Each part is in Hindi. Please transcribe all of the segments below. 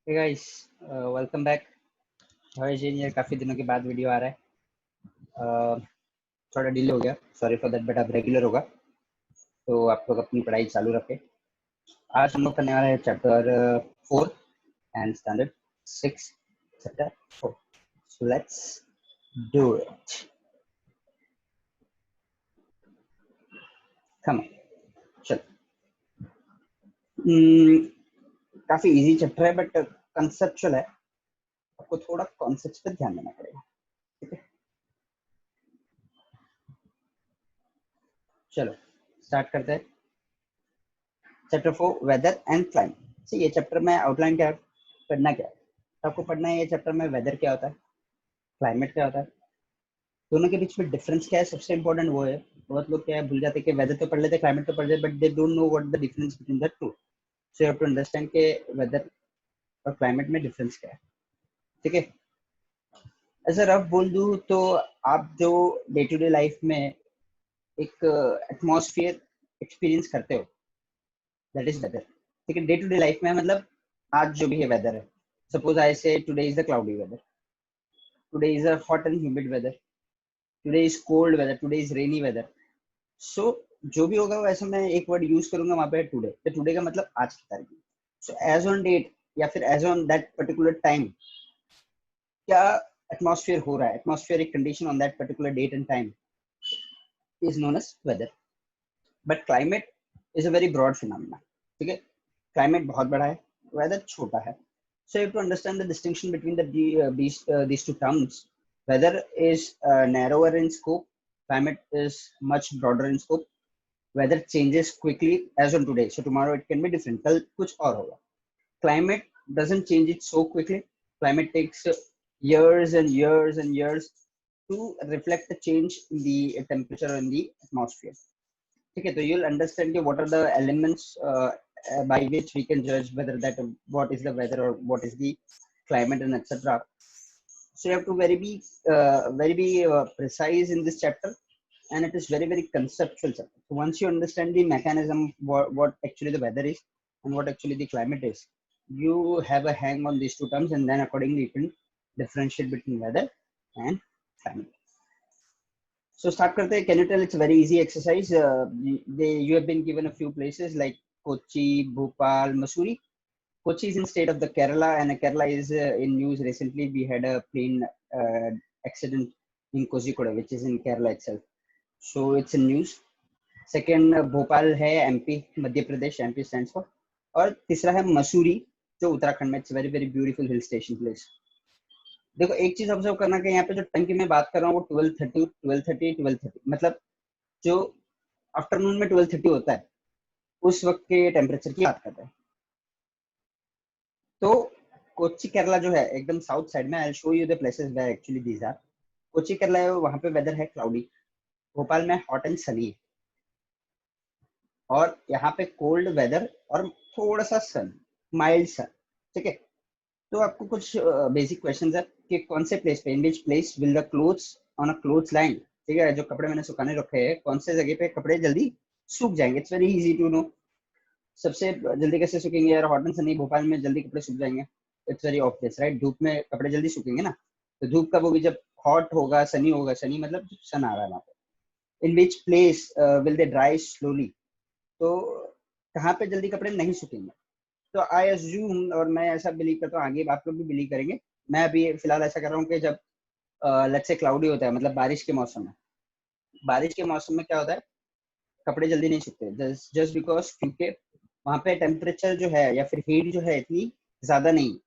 Hey guys, welcome back. हर्ष इंजीनियर काफ़ी दिनों के बाद वीडियो आ रहा है. थोड़ा डिले हो गया, सॉरी फॉर दैट, बट अब रेगुलर होगा तो आप लोग अपनी पढ़ाई चालू रखें. आज हम लोग करने वाले हैं chapter 4 and standard 6 chapter 4. So let's do it. Come चलो. काफ़ी इजी चैप्टर है बट कंसेप्चुअल है. आपको थोड़ा कॉन्सेप्ट पे ध्यान देना पड़ेगा. ठीक है, चलो स्टार्ट करते हैं. Chapter 4 weather and climate. ये चैप्टर में आउटलाइन क्या पढ़ना क्या है. तो आपको पढ़ना है ये चैप्टर में वेदर क्या होता है, क्लाइमेट क्या होता है, दोनों के बीच में डिफरेंस क्या है. सबसे इंपॉर्टेंट वो है. बहुत लोग क्या है भूल जाते हैं कि वेदर तो पढ़ लेते, क्लाइमेट तो पढ़ लेते, but they don't know what the difference between the two. So you have to understand के वेदर और क्लाइमेट में डिफरेंस क्या है. ठीक है, ऐसा रफ बोल दूं तो आप जो डे टू डे लाइफ में एक एटमॉस्फेयर एक्सपीरियंस करते हो, दैट इज वेदर. ठीक है, डे टू डे लाइफ में मतलब आज जो भी है वेदर है. Suppose I say today is the cloudy weather, today is a hot and humid weather, today is cold weather, today is rainy weather. So जो भी होगा वैसे मैं एक वर्ड यूज करूंगा वहां पे टुडे. तो टुडे का मतलब आज की तारीख. सो एज ऑन डेट या फिर as on that particular time क्या एटमॉस्फेयर हो रहा है, atmospheric condition on that particular date and time is known as weather. But climate is a very broad phenomena. ठीक है, क्लाइमेट बहुत बड़ा है, वेदर छोटा है. So you have to understand the distinction between these two terms. Weather is narrower in scope, climate is much broader in scope. Weather changes quickly as on today, so tomorrow it can be different. कल कुछ और होगा. Climate doesn't change it so quickly. Climate takes years and years and years to reflect the change in the temperature in the atmosphere. Okay, so you'll understand what are the elements by which we can judge whether that what is the weather or what is the climate and etc. So you have to very be precise in this chapter, and it is very conceptual chapter. So once you understand the mechanism, what actually the weather is and what actually the climate is, you have a hang on these two terms, and then accordingly you can differentiate between weather and climate. So start karte hain. Can you tell? It's a very easy exercise. You have been given a few places like Kochi, Bhopal, Mussoorie. Kochi is in state of the Kerala, and Kerala is in news recently. We had a plane accident in Kozhikode, which is in Kerala itself. So it's in news. Second, Bhopal है MP, Madhya Pradesh, MP stands for. और तीसरा है मसूरी, जो उत्तराखंड में. It's very beautiful hill station place. देखो एक चीज ऑब्जर्व करना कि यहाँ पे जो टाइम की मैं बात कर रहा हूँ वो 12:30 मतलब जो आफ्टरनून में 12:30 होता है उस वक्त के टेम्परेचर की बात करते हैं. तो कोच्चि केरला जो है एकदम साउथ साइड में, I will show you the places where actually these are. Kochi Kerala है, वहां पे वेदर है क्लाउडी. भोपाल में हॉट एंड सनी, और यहाँ पे कोल्ड वेदर और थोड़ा सा सन, माइल्ड सन. ठीक है, तो आपको कुछ बेसिक क्वेश्चंस है कि कौन से प्लेस पे, in which place will the clothes on a clothes line. ठीक है, जो कपड़े मैंने सुखाने रखे हैं कौन से जगह पे कपड़े जल्दी सूख जाएंगे. It's very easy to know. सबसे जल्दी कैसे सूखेंगे यार, हॉट एंड सनी भोपाल में जल्दी कपड़े सूख जाएंगे. इट्स वेरी ऑब्वियस राइट, धूप में कपड़े जल्दी सूखेंगे ना. तो धूप कब होगी, जब हॉट होगा, सनी होगा. सनी मतलब सन आ रहा है वहां पे. In which place will they dry slowly. तो कहाँ पे जल्दी कपड़े नहीं सूखेंगे. तो आई अज्यूम, और मैं ऐसा बिलीव करता हूँ, आगे आप लोग भी बिलीव करेंगे. मैं अभी फिलहाल ऐसा कर रहा हूँ कि जब लेट्स से क्लाउडी होता है, मतलब बारिश के मौसम में. बारिश के मौसम में क्या होता है, कपड़े जल्दी नहीं सूखते. जस्ट बिकॉज क्योंकि वहां पे टेम्परेचर जो है या फिर हीट जो है इतनी ज्यादा नहीं,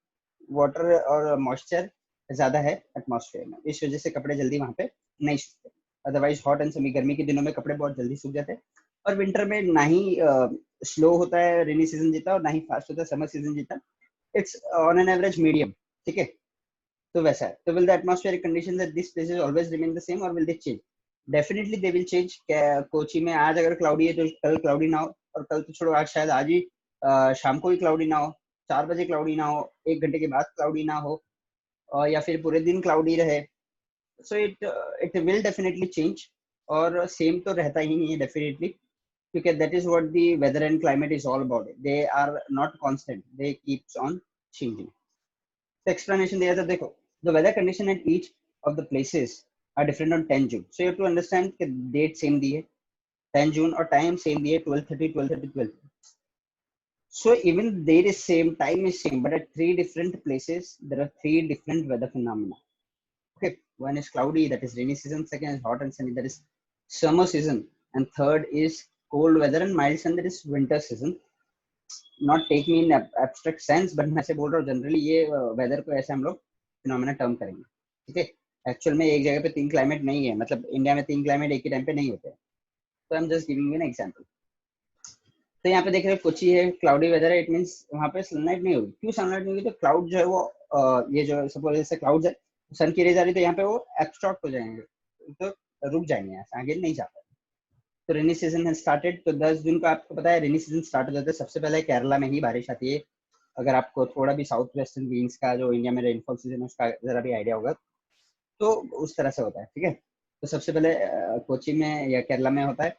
वाटर और मॉइस्चर ज्यादा है एटमॉस्फेयर में, इस वजह से कपड़े जल्दी वहां पे नहीं सूखते. अदरवाइज हॉट एंड समी गर्मी के दिनों में कपड़े बहुत जल्दी सूख जाते हैं. और विंटर में ना ही स्लो होता है रेनी सीजन जीता, और ना ही फास्ट होता है समर सीजन जीता. It's on an average medium. ठीक है, तो वैसा है. तो will the atmospheric conditions at this places always remain the same और will they change? Definitely they will change. Kochi में आज अगर क्लाउडी है तो कल क्लाउडी ना हो, और कल तो छोड़ो, आज शायद आज ही शाम को ही क्लाउडी ना हो, 4 बजे क्लाउडी ना हो, 1 घंटे के बाद क्लाउडी ना हो, या फिर पूरे दिन क्लाउडी रहे. So it will definitely change. और सेम तो रहता ही नहीं है डेफिनेटली, क्योंकि that is what the weather and climate is all about. They are not constant, they keeps on changing. तो एक्सप्लेनेशन दिया था, देखो the weather condition at each of the places are different on 10 June, so you have to understand कि date same दी है 10 June और time same दी है 12:30 12:30 12:30. So even date is same, time is same, but at three different places there are three different weather phenomena. Okay, one is cloudy, that is rainy season. Second is hot and sunny, that is summer season. And third is cold weather and mild sun, that is winter season. Not take me in abstract sense, but मैं ऐसे बोल रहा हूँ जनरली ये वेदर को ऐसे हम लोग फिनोमेना टर्म करेंगे. ठीक है, एक्चुअल में एक जगह पे तीन क्लाइमेट नहीं है, मतलब इंडिया में तीन क्लाइमेट एक ही टाइम पे नहीं होते हैं. तो I am just giving an example. तो यहाँ पे देख रहे हैं कोची है, क्लाउडी वेदर है, इट मींस वहाँ पे सनलाइट नहीं होगी. क्यों सनलाइट नहीं होगी? तो क्लाउड जो है वो ये जो सपोज जैसे क्लाउड है, सन की रेज आ रही है तो यहाँ पे वो एब्स्ट्रॉक्ट हो जाएंगे, तो रुक जाएंगे, यहाँ से आगे नहीं जा पाएंगे. तो रेनी सीजन है स्टार्टेड. तो 10 जून को आपको पता है रेनी सीजन स्टार्ट हो जाता है. सबसे पहले केरला में ही बारिश आती है. अगर आपको थोड़ा भी साउथ वेस्टर्न विंड्स का जो इंडिया में रेनफॉल सीजन है उसका जरा भी आइडिया होगा तो उस तरह से होता है. ठीक है, तो सबसे पहले कोची में या केरला में होता है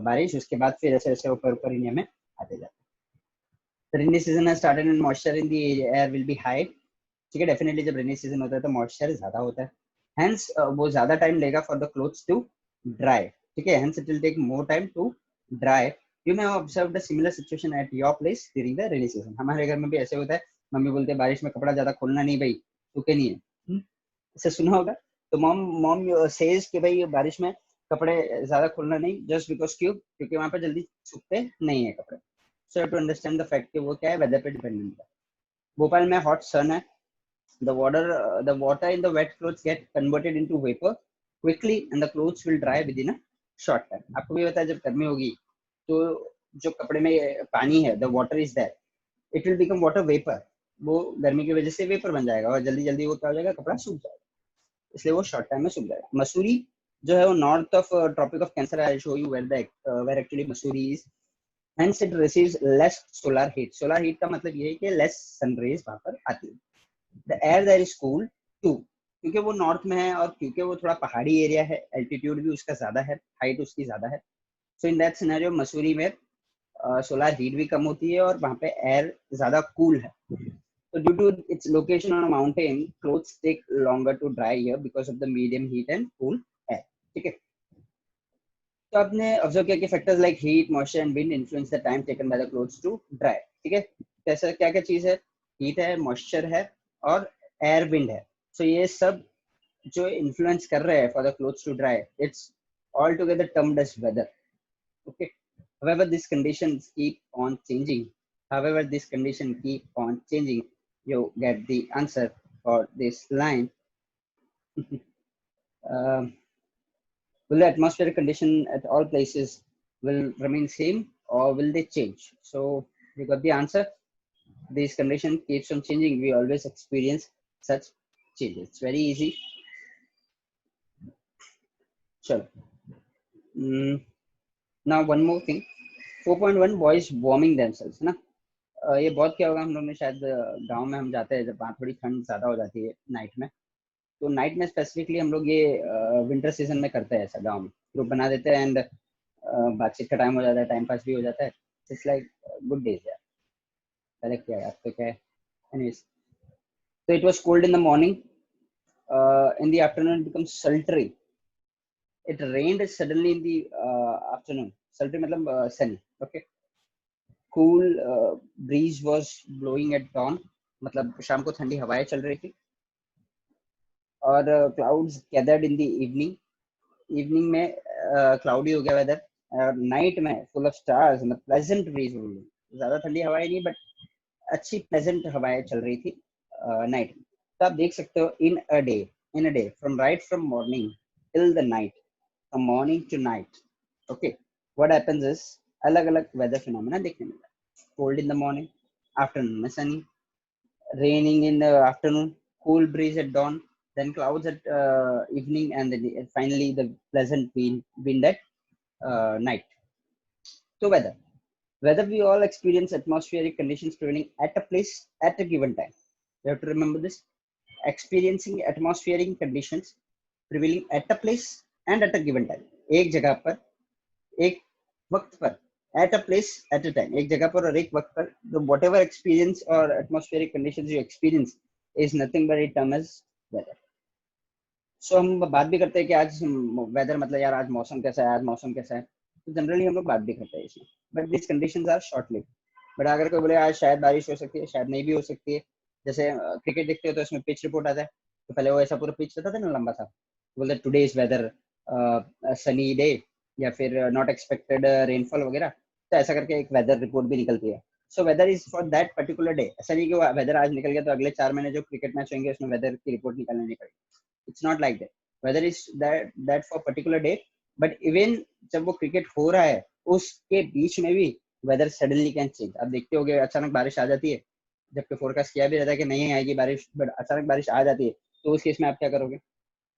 बारिश, उसके बाद फिर ऐसे ऐसे ऊपर ऊपर इंडिया में आते जाते हैं. रेनी सीजन है started and moisture in the air will be high. ठीक है, डेफिनेटली जब रेनी सीजन होता है तो मॉइस्चर ज्यादा होता है, हेंस वो ज्यादा टाइम लेगा for the clothes to dry. ठीक है, hence it will take more time to dry. You may have observed a similar situation at your place during the rainy season. हमारे घर में भी ऐसे होता है, मम्मी बोलते हैं बारिश में कपड़ा ज्यादा खोलना नहीं भाई, सूखे नहीं है. इसे सुना होगा. तो मॉम मॉम सेज कि भाई बारिश में कपड़े ज्यादा खोलना नहीं, जस्ट बिकॉज क्यों? क्योंकि वहां पर जल्दी सूखते नहीं है कपड़े. सो टू अंडरस्टैंड द फैक्ट कि वो क्या है, वेदर पे डिपेंडेंट है. भोपाल में हॉट सन है. The water in the wet clothes get converted into vapor quickly and the clothes will dry within a short time. आपको भी पता है जब गर्मी होगी तो जो कपड़े में पानी है, the water is there, it will become water vapor. वो गर्मी की वजह से वेपर बन जाएगा और जल्दी जल्दी वो क्या हो जाएगा, कपड़ा सूख जाएगा, इसलिए वो शॉर्ट टाइम में सूख जाएगा. मसूरी जो है वो north of tropic of cancer. I show you where actually Mussoorie is. Hence it receives less solar heat. Solar heat का मतलब ये है कि less sun rays वहां पर आती है. The air there is cool too, क्योंकि वो नॉर्थ में है और क्योंकि वो थोड़ा पहाड़ी एरिया है, एल्टीट्यूड भी उसका ज्यादा है, हाइट उसकी ज्यादा है. सो इन दैट सिनेरियो मसूरी में सोलर हीट भी कम होती है और वहाँ पे एयर ज्यादा कूल है. So due to its location on a mountain, clothes take longer to dry here because of the medium heat and cool air. ठीक है, तो आपने ऑब्जर्व किया कि factors like heat, moisture and wind influence the time taken by the clothes to dry. ठीक है, कैसा क्या क्या चीज है? हीट है, मॉइस्चर है और एयर विंड है. सो ये सब जो इन्फ्लुएंस कर रहे हैं for the clothes to dry, it's all together termed as weather. Okay, however these conditions keep on changing. However these conditions keep on changing. You get the answer for this line. Will the atmospheric condition at all places will remain same or will they change? So we got the answer. This condition keeps on changing. We always experience such changes. It's very easy. Sure. Now one more thing. 4.1 boys warming themselves. ना ये बहुत क्या होगा, हम लोग ने शायद गांव में हम जाते हैं जब वहाँ थोड़ी ठंड ज्यादा हो जाती है नाइट में, तो नाइट में स्पेसिफिकली हम लोग ये विंटर सीजन में करते हैं ऐसा. गांव में ग्रुप बना देते हैं एंड बातचीत का टाइम हो जाता है, टाइम पास भी हो जाता है. इट्स लाइक गुड डेज यार. करेक्ट किया यार, तो क्या है. Anyways, so it was cold in the morning. In the afternoon it becomes sultry. It rained suddenly in the afternoon. Sultry मतलब sunny. Okay. Cool breeze was blowing at dawn. मतलब शाम को ठंडी हवाएं चल रही थी. और clouds gathered in the evening. Evening में क्लाउडी हो गया वेदर. नाइट में फुल ऑफ स्टार्स, मतलब प्लेजेंट ब्रीज हो रही. ज्यादा ठंडी हवाएं नहीं बट अच्छी प्लेजेंट हवाएं चल रही थी नाइट में. तो आप देख सकते हो in a day from right from morning till the night, from morning to night. Okay, what happens is अलग अलग वेदर फिनोमेना देखने मिला. Cold in the morning, afternoon में sunny, raining in the afternoon, cool breeze at dawn, then clouds at evening, and then finally the pleasant wind at night. So weather we all experience atmospheric conditions prevailing at a place at a given time. You have to remember this. Experiencing atmospheric conditions prevailing at a place and at a given time. एक जगह पर एक वक्त पर, at a place at a time, एक जगह पर और एक वक्त पर, the whatever experience or atmospheric conditions you experience is nothing but its term as weather. So हम बात भी करते हैं कि आज वेदर मतलब यार आज मौसम कैसा है, आज मौसम कैसा है, तो जनरली हम लोग बात भी करते हैं इसमें, but this conditions are short live. But अगर कोई बोले आज शायद बारिश हो सकती है, शायद नहीं भी हो सकती है, जैसे क्रिकेट देखते हो तो इसमें पिच रिपोर्ट आता है, तो पहले वो ऐसा पूरा पिच रहता था ना लंबा सा, बोलते today is whether sunny day या फिर नॉट एक्सपेक्टेड रेनफॉल वगैरह, तो ऐसा करके एक वेदर रिपोर्ट भी निकलती है. So whether is for that particular day. ऐसा नहीं कि वेदर आज निकल गया तो अगले 4 महीने जो क्रिकेट मैच होंगे उसमें वेदर की रिपोर्ट निकालनी नहीं पड़ेगी. It's not like that. Weather is that for particular day, but even जब वो क्रिकेट हो रहा है उसके बीच में भी वेदर सडनली कैन चेंज. आप देखते होगे अचानक बारिश आ जाती है, जबकि फोरकास्ट किया भी रहता है कि नहीं आएगी बारिश, बट अचानक बारिश आ जाती है, तो उस केस में आप क्या करोगे?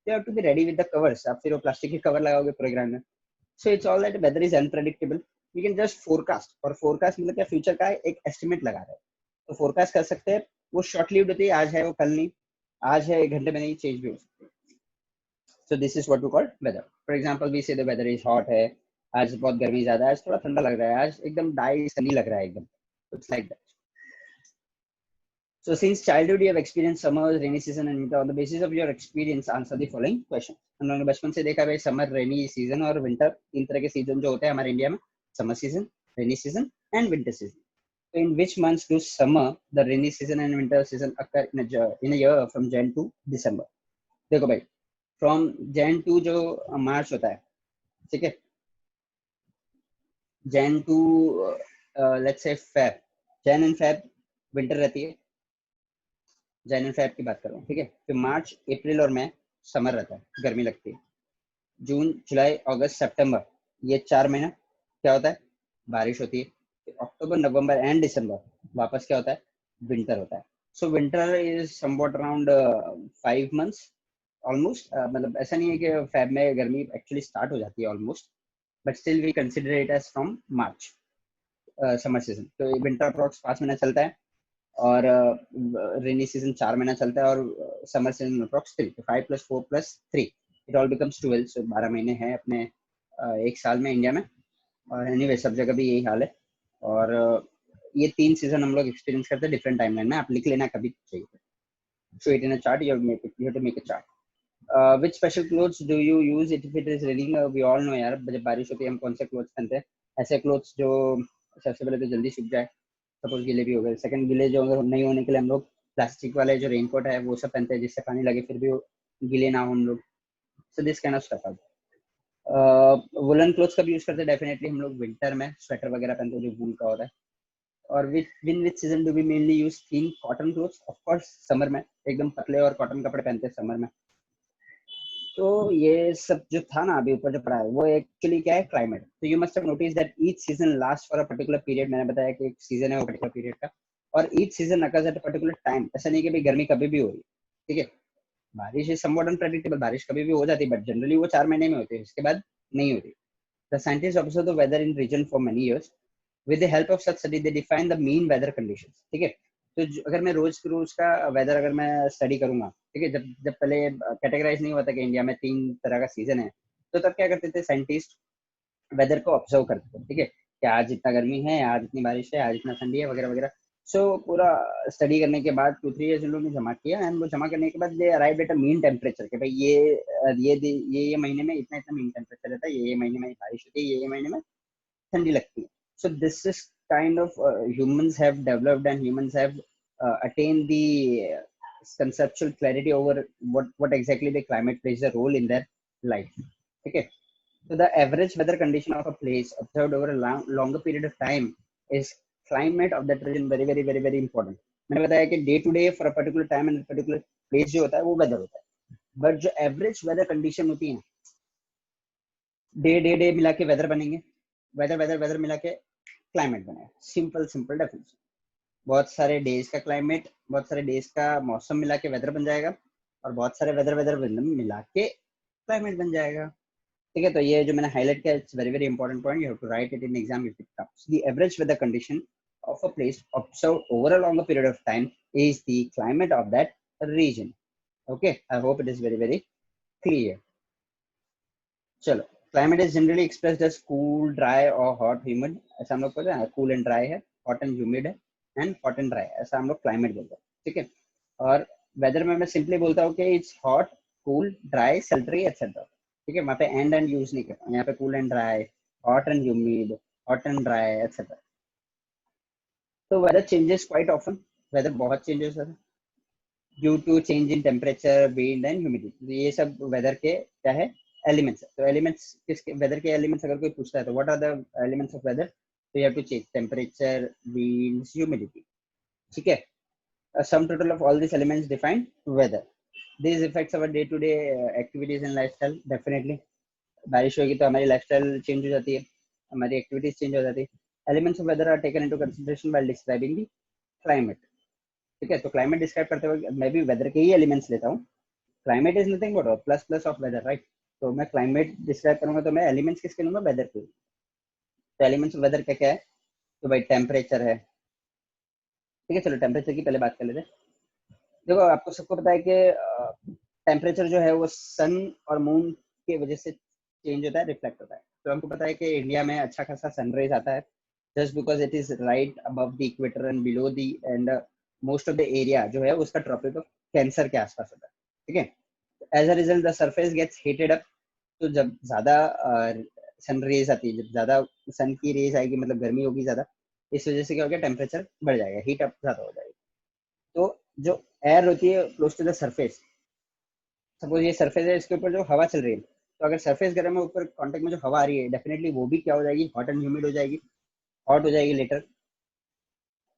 You have to be ready with the covers. आप फिर वो प्लास्टिक के कवर लगाओगे पूरे ग्राउंड में. So it's all that weather is unpredictable. We can just forecast. और forecast मतलब क्या, फ्यूचर का एक एस्टिमेट लगा रहे हैं, तो फोरकास्ट कर सकते हैं. वो शॉर्ट लिव्ड होती है, आज है वो कल नहीं, आज है 1 घंटे में नहीं, चेंज भी हो सकती है. So this is what we call weather. For example, we say the weather is hot है, आज बहुत गर्मी ज्यादा है, आज थोड़ा ठंडा लग रहा है, आज एकदम ड्राई सनी लग रहा है एकदम. It's like that. So since childhood you have experienced summer, rainy season and winter. On the basis of your experience, answer the following question. हम लोगों ने बचपन से देखा है समर, रेनी सीजन और विंटर, तीन तरह के सीजन जो होते हैं हमारे इंडिया में, summer season, rainy season and winter season. So in which months do summer, the rainy season and winter season occur in a year from Jan to December? देखो भाई, फ्रॉम जैन टू जो मार्च होता है, ठीक है, Jan to let's say Feb, Jan and Feb winter रहती है, जैन एंड फेब की बात कर रहा हूँ, ठीक है. फिर मार्च, अप्रैल और मई समर रहता है, गर्मी लगती है. जून, जुलाई, अगस्त, सितंबर, ये 4 महीना क्या होता है, बारिश होती है. फिर अक्टूबर, नवंबर एंड दिसंबर वापस क्या होता है, विंटर होता है. So winter is somewhat around 5 months almost. मतलब ऐसा नहीं है कि फेब में गर्मी एक्चुअली स्टार्ट हो जाती है almost, but still we consider it as from March summer season. तो विंटर अप्रॉक्स 5 महीना चलता है और रेनी सीजन 4 महीना चलता है और समर सीजन अप्रॉक्स 3. तो 5 + 4 + 3 इट ऑल बिकम्स 12. सो 12 महीने हैं अपने एक साल में इंडिया में, और एनीवे सब जगह भी यही हाल है. और ये 3 सीजन हम लोग एक्सपीरियंस करते हैं डिफरेंट टाइमलाइन में. आप लिख लेना कभी चाहिए. Show it in a chart, you have to make a chart. Which special clothes do you use if it is raining? We all know यार, जब बारिश होती है हम कौन से क्लोथ्स पहनते हैं. ऐसे क्लोथ्स जो सबसे पहले तो जल्दी सूख जाए, सपोज गीले भी हो गए. सेकंड, गीले जो नहीं होने के लिए हम लोग प्लास्टिक वाले जो रेनकोट है वो सब पहनते हैं, जिससे पानी लगे फिर भी गीले ना हो हम लोग. So this kind of stuff. Woollen clothes का भी यूज करते हैं डेफिनेटली हम लोग विंटर में, स्वेटर वगैरह पहनते हैं जो वूल का होता है. और which season do we mainly use thin cotton clothes? Of course summer में, एकदम पतले और कॉटन कपड़े पहनते हैं समर में. तो ये सब जो था ना अभी ऊपर जो पढ़ा है वो एक्चुअली क्या है, क्लाइमेट. तो you must have notice that each season last for a particular period. मैंने बताया कि एक सीजन है वो पर्टिकुलर पीरियड का, और each season occurs at a particular time. ऐसा नहीं कि भाई गर्मी कभी भी हो रही है, ठीक है. बारिश इज समवॉट अनप्रेडिक्टेबल, बारिश कभी भी हो जाती है, बट जनरली वो 4 महीने में होती है, उसके बाद नहीं होती. The scientist observe the weather in region for many years. With the help of such study they define the mean weather conditions, ठीक है. तो अगर मैं रोज का वेदर अगर मैं स्टडी करूंगा, ठीक है, जब पहले कैटेगराइज नहीं हुआ था कि इंडिया में 3 तरह का सीजन है, तो तब क्या करते थे साइंटिस्ट, वेदर को ऑब्जर्व करते थे, ठीक है, कि आज इतना गर्मी है, आज इतनी बारिश है, आज इतना ठंडी है वगैरह वगैरह. सो पूरा स्टडी करने के बाद 2-3 ईयर्स उन लोगों ने जमा किया, एंड वो जमा करने के बाद they arrived at a mean temperature कि भाई ये महीने में इतना इतना मीन टेम्परेचर रहता है, ये महीने में बारिश होती है, ये महीने में ठंडी लगती है. So this is kind of humans have developed and humans have attained the conceptual clarity over what exactly the climate plays a role in their life. Okay. So the average weather condition of a place observed over a longer period of time is climate of that region. Very very very very important. मैंने बताया कि day to day for a particular time and a particular place जो होता है वो weather होता है, but जो average weather condition होती है, डे मिला के वेदर बनेंगे, वेदर मिला के क्लाइमेट बनेगा. Simple definition. बहुत सारे डेज का क्लाइमेट, बहुत सारे डेज का मौसम मिला के वेदर बन जाएगा, और बहुत सारे वेदर मिला के क्लाइमेट बन जाएगा, ठीक है. तो ये जो मैंने हाईलाइट किया, it's very very important point. You have to write it in exam if it comes. The average weather condition of a place observe over a longer period of time is the climate of that region. Okay, I hope it is very very clear. चलो, climate is generally expressed as cool, dry और हॉट, ह्यूमिड. ऐसा हम लोग कहते हैं, कूल एंड ड्राई है, हॉट एंड ह्यूमिड है, एंड हॉट एंड ड्राई, ऐसा हम लोग क्लाइमेट बोलते हैं, ठीक है. और वेदर में मैं सिंपली बोलता हूँ कि it's hot, cool, dry, सल्ट्री etcetera. ठीक है, वहाँ पे एंड यूज नहीं करता, यहाँ पे cool and dry, hot and humid, hot and dry etcetera. तो weather changes quite often, weather बहुत चेंजेस होता है due to change in temperature, wind and humidity. ये सब वेदर के क्या है, एलिमेंट्स है। तो एलिमेंट्स किसके, वेदर के एलिमेंट्स अगर कोई पूछता है तो what are the elements of weather, तो you have to check temperature, wind, humidity. ठीक है, sum total of all these elements define weather. These affects our day to day activities and lifestyle definitely. बारिश होगी तो हमारी लाइफस्टाइल चेंज हो जाती है, हमारी एक्टिविटीज चेंज हो जाती है। Elements of weather are taken into consideration while describing the climate. ठीक है, तो क्लाइमेट डिस्क्राइब करते वक्त मैं भी वेदर के ही एलिमेंट्स लेता हूँ। Climate is nothing but plus plus of weather, right. तो मैं क्लाइमेट डिस्क्राइब करूंगा तो मैं एलिमेंट्स किसके लूंगा, वेदर के। तो एलिमेंट्स ऑफ वेदर क्या क्या है, तो भाई टेम्परेचर है। ठीक है, चलो टेम्परेचर की पहले बात कर लेते हैं। देखो आपको सबको पता है कि टेम्परेचर जो है वो सन और मून की वजह से चेंज होता है, रिफ्लेक्ट होता है। तो हमको पता है कि इंडिया में अच्छा खासा सनराइज आता है just because it is right above the equator and below the end most of the area जो है उसका ट्रॉपिक ऑफ कैंसर के आसपास होता है। ठीक है, as a result the surface gets heated up. तो जब ज्यादा सन रेज आती है, जब ज्यादा सन की रेज आएगी मतलब गर्मी होगी ज्यादा, इस वजह से क्या हो गया, टेम्परेचर बढ़ जाएगा, हीट अप ज्यादा हो जाएगी। तो जो एयर होती है close to the surface, suppose ये सरफेस है, इसके ऊपर जो हवा चल रही है, तो अगर सरफेस गर्म है, ऊपर कांटेक्ट में जो हवा आ रही है, डेफिनेटली वो भी क्या हो जाएगी, हॉट एंड ह्यूमिड हो जाएगी, हॉट हो जाएगी लेटर।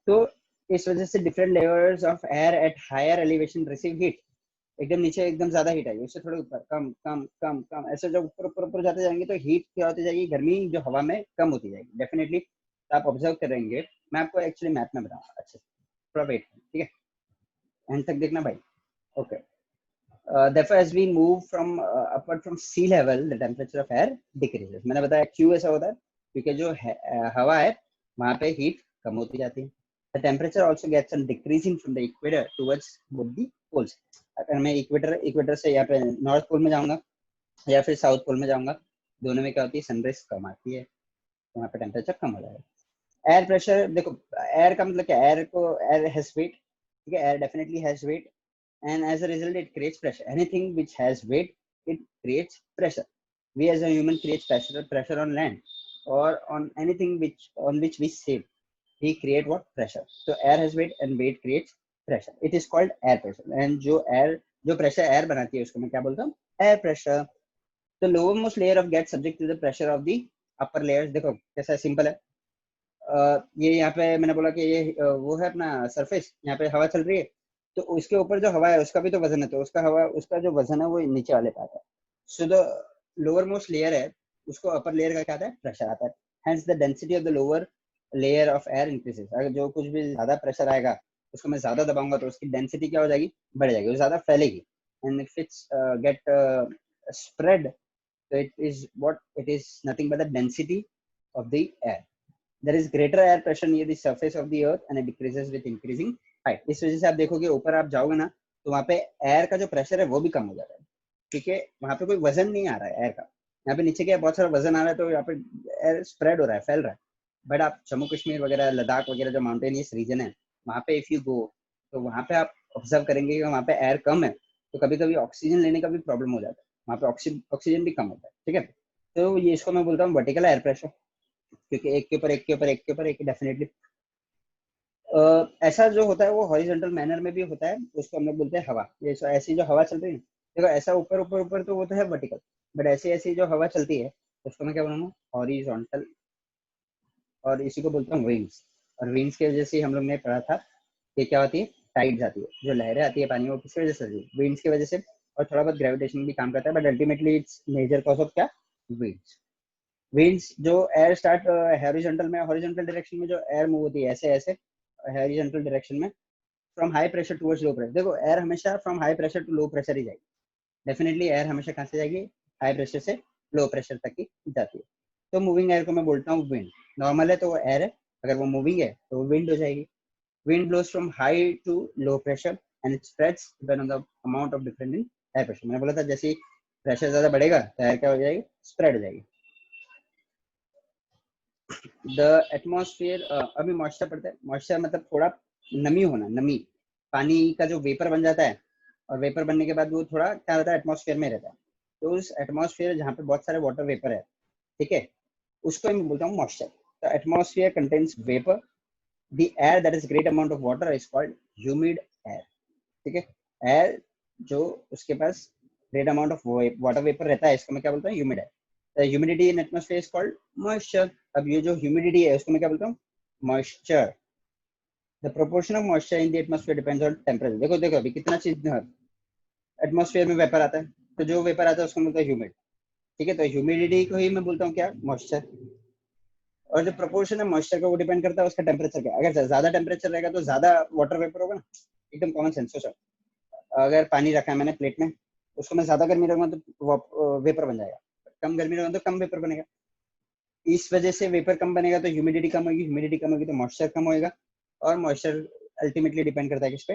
तो इस वजह से different layers of air at higher elevation receive heat. एकदम नीचे एकदम ज्यादा हीट आएगी, उससे थोड़े ऊपर कम कम कम कम, ऐसे जब ऊपर ऊपर ऊपर जाते जाएंगे तो हीट क्या होती जाएगी, गर्मी जो हवा में कम होती जाएगी डेफिनेटली। तो आप ऑब्जर्व करेंगे, मैं आपको एक्चुअली मैप में बताऊंगा अच्छे से, थोड़ा वेट। ठीक है, एंड तक देखना भाई। Okay, therefore as we move from upward from sea level the temperature of air decreases। मैंने बताया क्यों ऐसा होता है, क्योंकि जो हवा है वहां पे हीट कम होती जाती है। the temperature also gets on decreasing from the equator towards both the poles। अगर मैं इक्वेटर से यहाँ पे नॉर्थ पोल में जाऊंगा या फिर साउथ पोल में जाऊंगा, दोनों में क्या होती है, सनराइज कम आती है, तो वहाँ पे टेम्परेचर कम हो जाएगा। एयर प्रेशर देखो, एयर का मतलब क्या, एयर को, एयर हैज वेट। ठीक है, air definitely has weight and as a result it creates pressure। anything which has weight, it creates pressure। we as a human creates pressure on land or on anything which on which we sail, we create what, pressure। so air has weight and weight creates pressure, it is called air pressure। and जो pressure air बनाती है उसको मैं क्या बोलता हूँ, air pressure। the lowermost layer of gas subject to the pressure of the upper layers। देखो कैसा सिंपल है, ये यहाँ पे मैंने बोला कि ये वो है अपना सरफेस, यहाँ पे हवा चल रही है, तो उसके ऊपर जो हवा है उसका भी तो वजन है, तो उसका जो वजन है वो नीचे वाले पे आता है। So the lower most layer है, उसको अपर लेयर का क्या आता है, प्रेशर आता है। Hence the density of the lower layer of air increases. अगर जो कुछ भी ज्यादा प्रेशर आएगा उसको मैं ज्यादा दबाऊंगा तो उसकी डेंसिटी क्या हो जाएगी, बढ़ जाएगी, वो ज्यादा फैलेगी। And if it's get spread, so it is nothing but the density of the air। there is greater air pressure near the surface of the earth and it decreases with increasing height। इस वजह से आप देखोगे ऊपर आप जाओगे ना तो वहाँ पे एयर का जो प्रेशर है वो भी कम हो जाता है, क्योंकि वहाँ पे कोई वजन नहीं आ रहा है एयर का। यहाँ पे नीचे क्या बहुत सारा वजन आ रहा है, तो यहाँ पे एयर स्प्रेड हो रहा है, फैल रहा है। बट आप जम्मू कश्मीर वगैरह, लद्दाख वगैरह जो माउंटेनियस रीजन है, वहाँ पे इफ यू गो, तो वहाँ पे आप ऑब्जर्व करेंगे कि वहाँ पे एयर कम है, तो कभी कभी ऑक्सीजन लेने का भी प्रॉब्लम हो जाता है, वहाँ पे ऑक्सीजन भी कम होता है। ठीक है, तो ये इसको मैं बोलता हूँ वर्टिकल एयर प्रेशर, क्योंकि एक के ऊपर एक के ऊपर एक के ऊपर एक डेफिनेटली। ऐसा जो होता है वो हॉरिजॉन्टल मैनर में भी होता है, उसको हम लोग बोलते हैं हवा। ये ऐसी जो हवा चल रही है, देखो ऐसा ऊपर ऊपर ऊपर तो वो तो है वर्टिकल, बट ऐसी ऐसी जो हवा चलती है उसको मैं क्या बोलूँगा, हॉरिजॉन्टल। और इसी को बोलता हूँ विंग्स। और विंग्स की वजह से हम लोग ने पढ़ा था कि क्या होती है, टाइड्स आती है, जो लहरें आती है पानी, वो किस वजह से आती है, विंड्स की वजह से। और थोड़ा बहुत ग्रेविटेशन भी काम करता है, but ultimately it's major cause of क्या, विंड्स। विंड्स जो एयर स्टार्ट हॉरिजॉन्टल में, हॉरिजॉन्टल डायरेक्शन में जो एयर मूव होती है ऐसे ऐसे हॉरिजॉन्टल डायरेक्शन में, from high pressure towards low pressure. देखो एयर हमेशा from high pressure to low pressure ही जाएगी, डेफिनेटली एयर हमेशा कहाँ से जाएगी, हाई प्रेशर से लो प्रेशर तक ही जाती है। तो मूविंग एयर को मैं बोलता हूँ विंड। नॉर्मल है तो वो एयर है, अगर वो मूविंग है तो वो विंड हो जाएगी। Wind blows from high to low pressure and it spreads depend on the amount of difference in air pressure. मैंने बोला था जैसे ही प्रेशर ज्यादा बढ़ेगा तो एयर क्या हो जाएगी, स्प्रेड हो जाएगी। द एटमॉस्फेयर, अभी मॉइस्चर पड़ता है, मॉइस्चर मतलब थोड़ा नमी होना, नमी, पानी का जो वेपर बन जाता है और वेपर बनने के बाद वो थोड़ा क्या रहता है, एटमॉस्फेयर में रहता है। तो उस एटमॉस्फेयर जहाँ पे बहुत सारे वाटर वेपर है, ठीक है, उसको मैं बोलता हूँ मॉइस्चर। तो atmosphere contains vapour, the air that is great amount of water is called humid air, ठीक है। एयर जो उसके पास great amount of water vapour रहता है, इसको मैं क्या बोलता हूँ, humid air. Humidity in atmosphere is called moisture. अब ये जो ह्यूमिडिटी है उसको मैं क्या बोलता हूँ, moisture. The proportion of moisture in the atmosphere depends on temperature. देखो देखो अभी कितना चीज एटमॉस्फेयर में वेपर आता है, तो जो वेपर आता है उसको बोलता है ह्यूमिड, ठीक है। तो ह्यूमिडिटी को ही मैं बोलता हूँ क्या, मॉइस्चर। और जो प्रोपोर्शन है मॉइस्चर का वो डिपेंड करता है उसका टेम्परेचर का। अगर ज्यादा टेम्परेचर रहेगा तो ज्यादा वाटर वेपर होगा ना, एकदम कॉमन सेंस। सोचो अगर पानी रखा है मैंने प्लेट में, उसको मैं ज्यादा गर्मी रखूंगा तो वेपर बन जाएगा, कम गर्मी रखूंगा तो कम वेपर बनेगा। इस वजह से वेपर कम बनेगा तो ह्यूमिडिटी कम होगी, ह्यूमिडिटी कम होगी तो मॉइस्चर कम होएगा, और मॉइस्चर अल्टीमेटली डिपेंड करता है किस पे,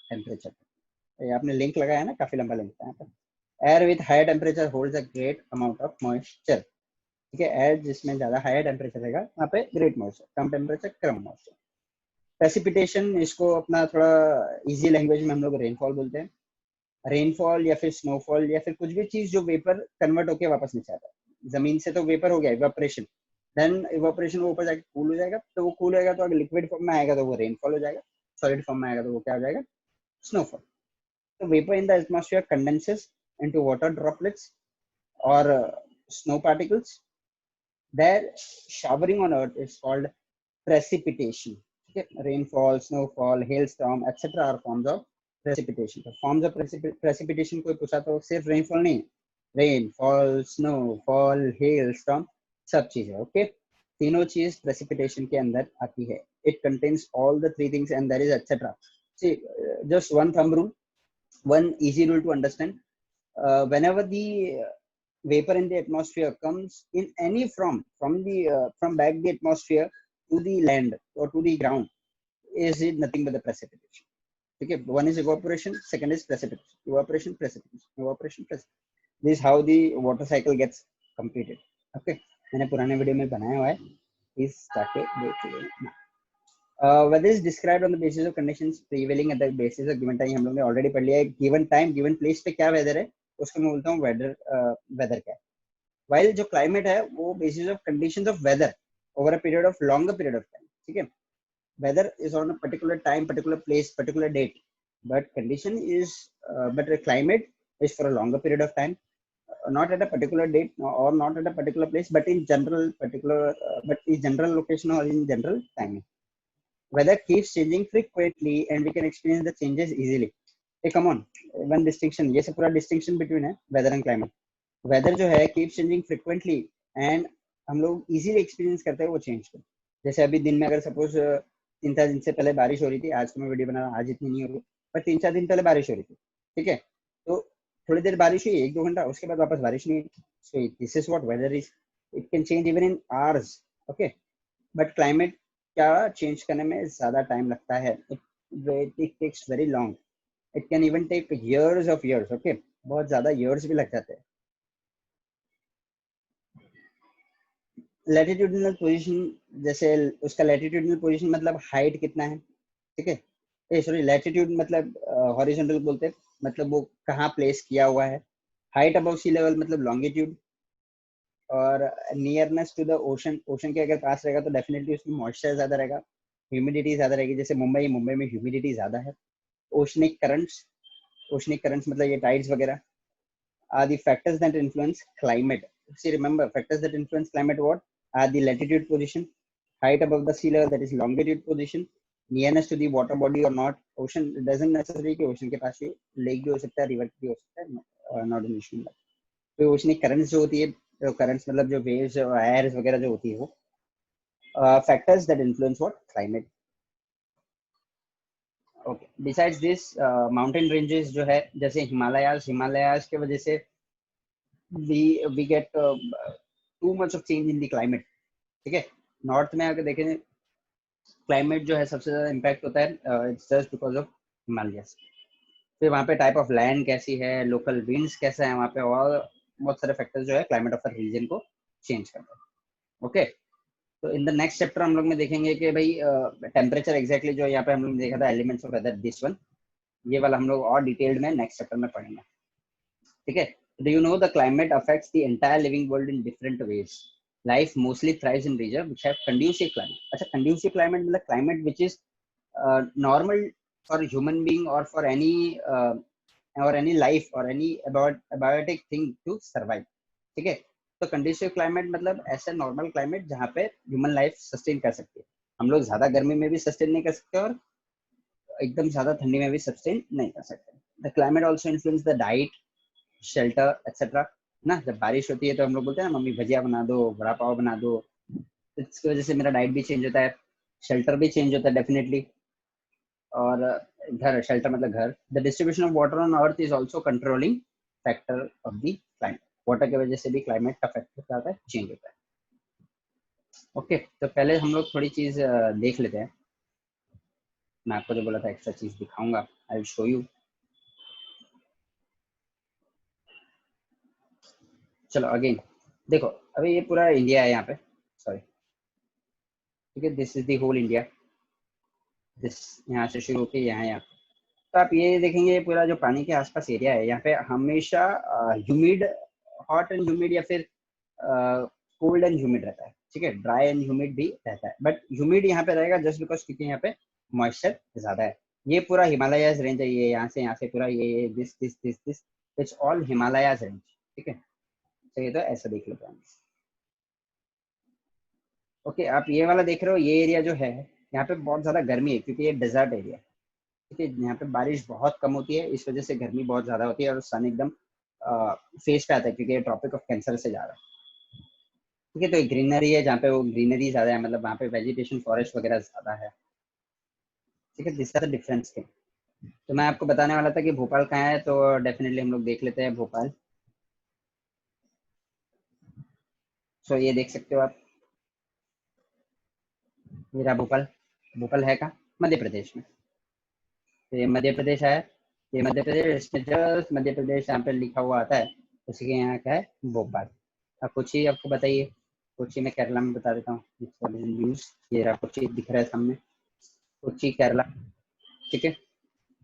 टेम्परेचर पे। ये आपने लिंक लगाया है ना, काफी लंबा लिंक है यहाँ पर। Air with higher temperature holds a great amount of moisture, ठीक है। एयर जिसमें ज्यादा हायर टेम्परेचर रहेगा वहाँ पे ग्रेट मॉइस्चर, कम टेम्परेचर कम मॉइस्चर। प्रेसिपिटेशन, इसको अपना थोड़ा इजी लैंग्वेज में हम लोग रेनफॉल बोलते हैं। रेनफॉल या फिर स्नोफॉल या फिर कुछ भी चीज जो वेपर कन्वर्ट होकर वापस नीचे आता है। जमीन से तो वेपर हो गया, इवापोरेशन, देन इवापोरेशन वो ऊपर जाके कूल हो जाएगा, तो वो कूल होगा तो अगर लिक्विड फॉर्म में आएगा तो वो रेनफॉल हो जाएगा, सॉलिड फॉर्म में आएगा तो वो क्या हो जाएगा, स्नोफॉल। तो vapour in the atmosphere condenses into water droplets और snow particles. Their showering on earth is called precipitation. Okay? Rainfall, snowfall, hailstorm, etc. are forms of precipitation. The forms of precipitation कोई पूछा तो सिर्फ rainfall नहीं, rainfall, snowfall, hailstorm सब चीजें, okay? तीनों चीज precipitation के अंदर आती है. It contains all the three things and there is etc. See, just one thumb rule, one easy rule to understand. Whenever the vapor in the atmosphere comes in any form from back the atmosphere to the land or to the ground, is it nothing but the precipitation. Okay, one is evaporation, second is precipitation. Evaporation, precipitation, evaporation, precipitation. This is how the water cycle gets completed. Okay, मैंने पुराने वीडियो में बनाया हुआ है, please जाके देख लेना. Weather is described on the basis of conditions prevailing at the basis of given time. हम लोग ने ऑलरेडी पढ़ लिया है, given time given place पे क्या वेदर है उसको मैं बोलता हूँ वेदर. वेदर क्या है, while जो क्लाइमेट है वो basis of conditions of weather over a period of longer period of time, ठीक है. Weather is on a particular time, particular place, particular date, but condition is but climate is for a longer period of time, not at a particular date or not at a particular place, but in general particular but in general location or in general timing. Weather keeps changing frequently and we can experience the changes easily. Hey, come on, one distinction, ये सब पूरा distinction between है weather and climate. वेदर जो है कीप चेंजिंग फ्रिक्वेंटली एंड हम लोग इजीली एक्सपीरियंस करते हैं वो चेंज को. जैसे अभी दिन में अगर सपोज 3-4 दिन से पहले बारिश हो रही थी, आज तो मैं वीडियो बना रहा हूँ, आज इतनी नहीं हो रही, पर 3-4 दिन पहले बारिश हो रही थी, ठीक है. तो थोड़ी देर बारिश हुई, 1-2 घंटा, उसके बाद वापस बारिश नहीं हुई. So this is what weather is. It can change even in hours, okay. But climate क्या चेंज करने में ज्यादा टाइम लगता है, it takes very long. It can even take years of years, okay, बहुत ज्यादा ईयर्स भी लग जाते हैं. लैटिट्यूडिनल पोजीशन, जैसे उसका लैटिट्यूडिनल पोजीशन मतलब हाइट कितना है, ठीक है. ए सॉरी, लैटिट्यूड मतलब हॉरिजॉन्टल बोलते हैं, मतलब वो कहाँ प्लेस किया हुआ है. हाइट अबव सी लेवल मतलब लॉन्गिट्यूड. और nearness to the ocean, ocean के अगर पास रहेगा तो डेफिनेटली उसमें मॉइस्चर ज्यादा रहेगा, ह्यूमिडिटी ज्यादा रहेगी. जैसे मुंबई, मुंबई में ह्यूमिडिटी ज्यादा है. ओशनिक करंट्स, ओशनिक करंट्स मतलब ये टाइड्स वगैरह are the factors that influence climate. See, remember, factors that influence climate what are the latitude position, height above the sea level, that is longitude position, nearness to the water body or not. Ocean doesn't necessarily कि ocean के पास ये lake भी हो सकता है, river भी हो सकता है, not an issue. तो oceanic currents जो होती है, currents मतलब जो waves और airs वगैरह जो होती है वो factors that influence what climate. Okay. Besides this, mountain ranges जो है, जैसे हिमालयाज के वजह से we get too much of change in the climate, ठीक है. नॉर्थ में अगर देखें क्लाइमेट जो है सबसे ज्यादा इम्पैक्ट होता है, it's just because of Himalayas. फिर वहाँ पे टाइप ऑफ लैंड कैसी है, लोकल विंड्स कैसा है वहाँ पे, और बहुत सारे फैक्टर्स जो है क्लाइमेट ऑफ द रीजन को चेंज करते हैं. ओके, तो इन द नेक्स्ट चैप्टर हम लोग में देखेंगे कि भाई टेम्परेचर एग्जैक्टली जो यहाँ पे हम लोग देखा था elements of weather, this one. ये वाला हम लोग और डिटेल्ड में नेक्स्ट चैप्टर में पढ़ेंगे, ठीक है। Do you know the climate affects the entire living world in different ways? Life mostly thrives in regions which have conducive climate. अच्छा, conducive climate मतलब climate which is normal for human being or for any life or any abiotic thing to survive, ठीक है। तो कंडीसिव क्लाइमेट मतलब ऐसा नॉर्मल क्लाइमेट जहाँ पे ह्यूमन लाइफ सस्टेन कर सकती है। हम लोग ज्यादा गर्मी में भी सस्टेन नहीं कर सकते और एकदम ज्यादा ठंडी में भी सस्टेन नहीं कर सकते। The climate also influence the diet, shelter etcetera ना। जब बारिश होती है तो हम लोग बोलते हैं ना, मम्मी भजिया बना दो, बड़ा पाव बना दो, इसकी वजह से मेरा डाइट भी चेंज होता है, शेल्टर भी चेंज होता है डेफिनेटली। और घर, शेल्टर मतलब घर। The distribution of water on earth is also controlling factor of the climate. Water की वजह से भी क्लाइमेट का फैक्टर क्या होता है, चेंज होता है। ओके, तो पहले हम लोग थोड़ी चीज देख लेते हैं। मैं आपको जो बोला था एक्स्ट्रा चीज दिखाऊंगा, आई विल शो यू। चलो अगेन देखो, अभी ये पूरा इंडिया है यहाँ पे, सॉरी, ठीक है, this is the whole India. This यहाँ से शुरू होके यहाँ तो आप ये देखेंगे पूरा जो पानी के आसपास एरिया है यहाँ पे हमेशा ह्यूमिड, हॉट एंड ह्यूमिड या फिर कोल्ड एंड ह्यूमिड रहता है, ठीक है। ड्राई एंड ह्यूमिड भी रहता है, बट ह्यूमिड यहाँ पे रहेगा जस्ट बिकॉज क्योंकि यहाँ पे मॉइस्चर ज्यादा है। ये पूरा हिमालयाज रेंज है, ये यहाँ से पूरा ये this this this this it's all Himalayas range, ठीक है। तो ये तो ऐसा देख लेते हैं। ओके, आप ये वाला देख रहे हो, ये एरिया जो है यहाँ पे बहुत ज्यादा गर्मी है क्योंकि ये डेजर्ट एरिया है, ठीक है। यहाँ पे बारिश बहुत कम होती है, इस वजह से गर्मी बहुत ज्यादा होती है और सन एकदम फेस पे आता है क्योंकि ये ट्रॉपिक ऑफ कैंसर से जा रहा है, ठीक है। तो एक ग्रीनरी है जहाँ पे वो ग्रीनरी ज्यादा है, मतलब वहाँ पे वेजिटेशन फॉरेस्ट वगैरह ज्यादा है, ठीक है। This are the difference thing. तो मैं आपको बताने वाला था कि भोपाल कहाँ है, तो डेफिनेटली हम लोग देख लेते हैं भोपाल। सो ये देख सकते हो आप, मेरा भोपाल। भोपाल है कहाँ, मध्य प्रदेश में। तो ये मध्य प्रदेश है, ये मध्य प्रदेश, इसमें जस्ट मध्य प्रदेश यहाँ पे लिखा हुआ आता है, उसी के यहाँ का है भोपाल। अब कोची आपको बताइए, कोची में केरला में बता देता हूँ न्यूज। ये रहा कोची दिख रहा है सामने, कोची केरला, ठीक है।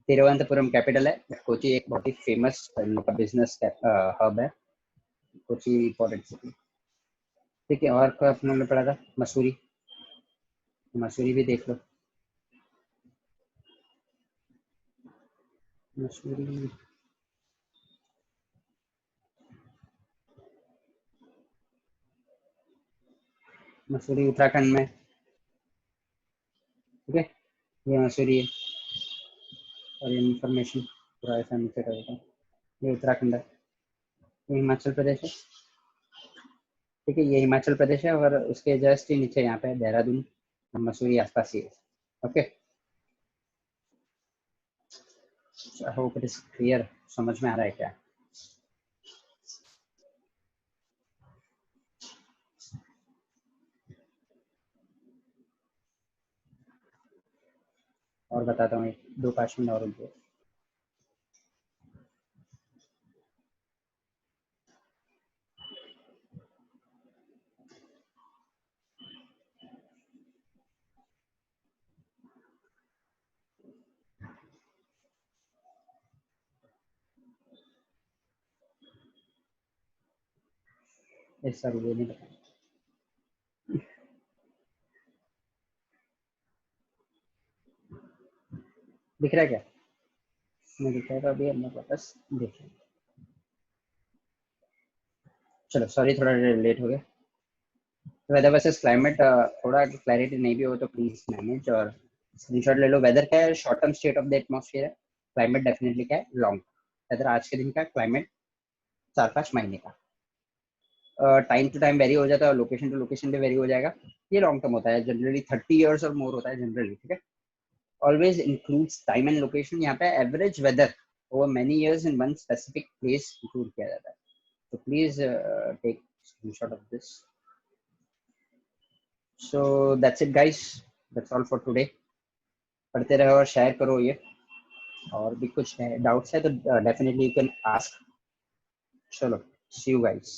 तिरुवनंतपुरम कैपिटल है, कोची एक बहुत ही फेमस बिजनेस हब है, कोची इंपॉर्टेंट सिटी, ठीक है। और क्या अपने पढ़ा था, मसूरी, मसूरी भी देख लो, मसूरी। मसूरी उत्तराखंड में, ठीक है, ये मसूरी है। और ये इंफॉर्मेशन पूरा ऐसा नीचे कर देता हूँ, ये उत्तराखंड है, ये हिमाचल प्रदेश है, ठीक है। ये हिमाचल प्रदेश है और उसके जस्ट ही नीचे यहाँ पे देहरादून, मसूरी आसपास ही है, okay. I hope it is clear, समझ में आ रहा है क्या। और बताता हूँ, एक 2-5 मिनट और रुको। इस सर ये नहीं बताया, दिख रहा है क्या, नहीं दिख रहा है तो अभी हम लोग वापस देखें। चलो सॉरी, थोड़ा लेट हो गया। वेदर वर्सेस क्लाइमेट, थोड़ा क्लैरिटी नहीं भी हो तो प्लीज मैनेज और स्क्रीनशॉट ले लो। वेदर क्या है, short term state of the atmosphere है। क्लाइमेट डेफिनेटली क्या है, लॉन्ग। वेदर आज के दिन का, क्लाइमेट 4-5 महीने का। टाइम टू टाइम वेरी हो जाता है और लोकेशन टू लोकेशन भी वेरी हो जाएगा। ये लॉन्ग टर्म होता है, जनरली 30 years और मोर होता है जनरली, ठीक है। Always includes time and location. यहाँ पे average weather over many years in one specific place include किया जाता है। तो please take screenshot of this. So that's it guys, that's all for today. पढ़ते रहो और शेयर करो ये, और भी कुछ डाउट्स है तो डेफिनेटली यू कैन आस्क। चलो, सी यू गाइस।